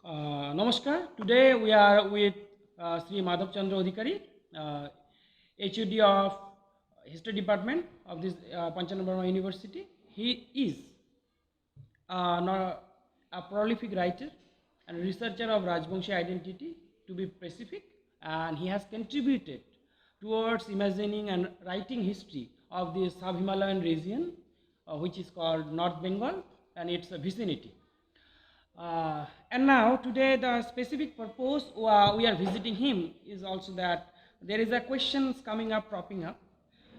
Namaskar. Today we are with Sri Madhav Chandra Adhikari, HUD of History Department of this Panchanabharma University. He is a prolific writer and researcher of Rajbonshi identity, to be specific, and he has contributed towards imagining and writing history of the sub-Himalayan region, which is called North Bengal and its vicinity. And now today the specific purpose we are visiting him is also that there is a question coming up, propping up,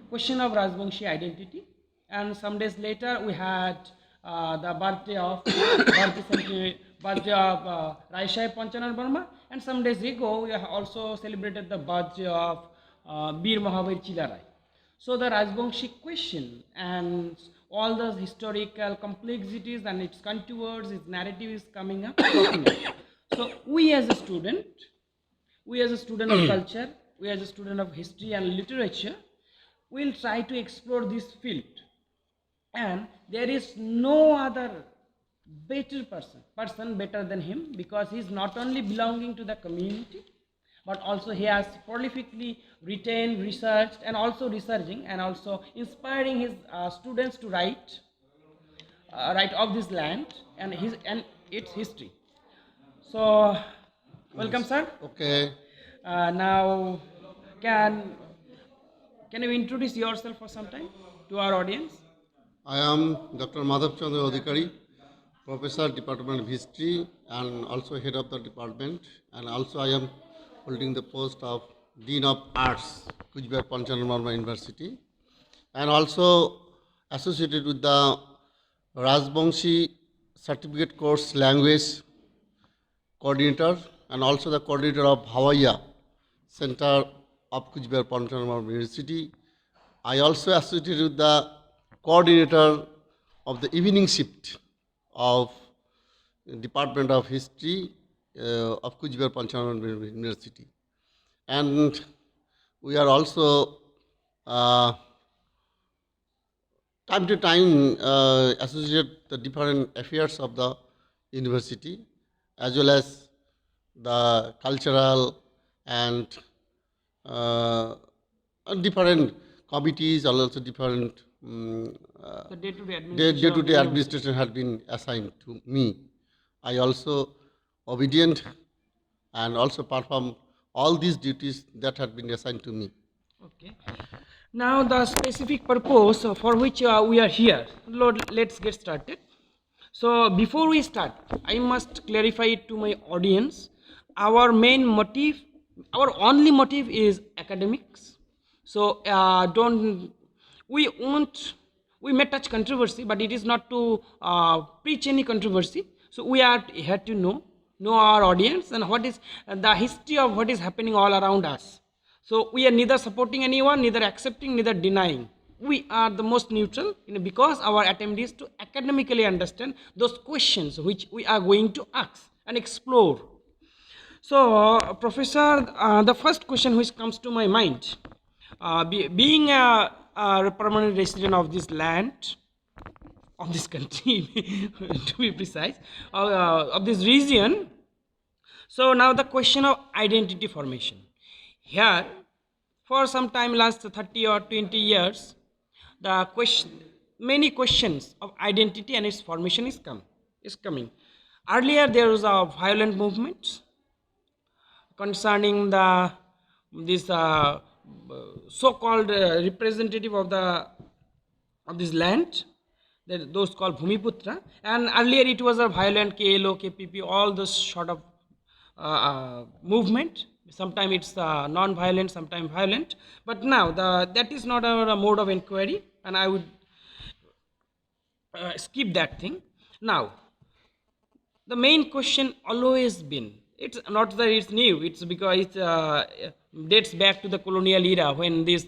question of Rajbonshi identity, and some days later we had the birthday of birthday of Rai Sahib Panchanabharma, and some days ago we have also celebrated the birthday of Bir Mahavir Chilarai. So the Rajbonshi question and all the historical complexities and its contours, its narrative is coming up, popping up. So we as a student of culture, we as a student of history and literature, will try to explore this field. And there is no other better person better than him, because he is not only belonging to the community, but also he has prolifically written, researched, and also researching and also inspiring his students to write of this land and its history. So, welcome, sir. Okay, Now, can you introduce yourself for some time to our audience? I am Dr. Madhav Chandra Adhikari, Professor, Department of History, and also Head of the Department, and also I am holding the post of Dean of Arts, Kujbihar Panchanabharma University, and also associated with the Rajbonshi Certificate Course Language Coordinator, and also the coordinator of Hawaiia Center of Kujbihar Panchanabharma University. I also associated with the coordinator of the evening shift of Department of History of Kujbihar Panchanabharma University. And we are also time to time associate the different affairs of the university, as well as the cultural and different committees, also different The day-to-day day-to-day administration. administration had been assigned to me. I also obedient and also perform all these duties that had been assigned to me. Okay. Now the specific purpose for which we are here. Lord, let's get started. So before we start, I must clarify it to my audience. Our main motive, our only motive is academics. So we may touch controversy, but it is not to preach any controversy. So we are here to know our audience and what is the history of what is happening all around us. So we are neither supporting anyone, neither accepting, neither denying. We are the most neutral, because our attempt is to academically understand those questions which we are going to ask and explore. So, Professor, the first question which comes to my mind, being a permanent resident of this land, of this country, to be precise, of this region. So now the question of identity formation. Here, for some time, last 30 or 20 years, many questions of identity and its formation is coming. Earlier, there was a violent movement concerning this so-called representative of this land, those called Bhumiputra, and earlier it was a violent KLO, KPP, all those sort of movement. Sometimes it's non-violent, sometimes violent. But now that is not a mode of inquiry, and I would skip that thing. Now, the main question always been, it's not that it's new, it's because it dates back to the colonial era when this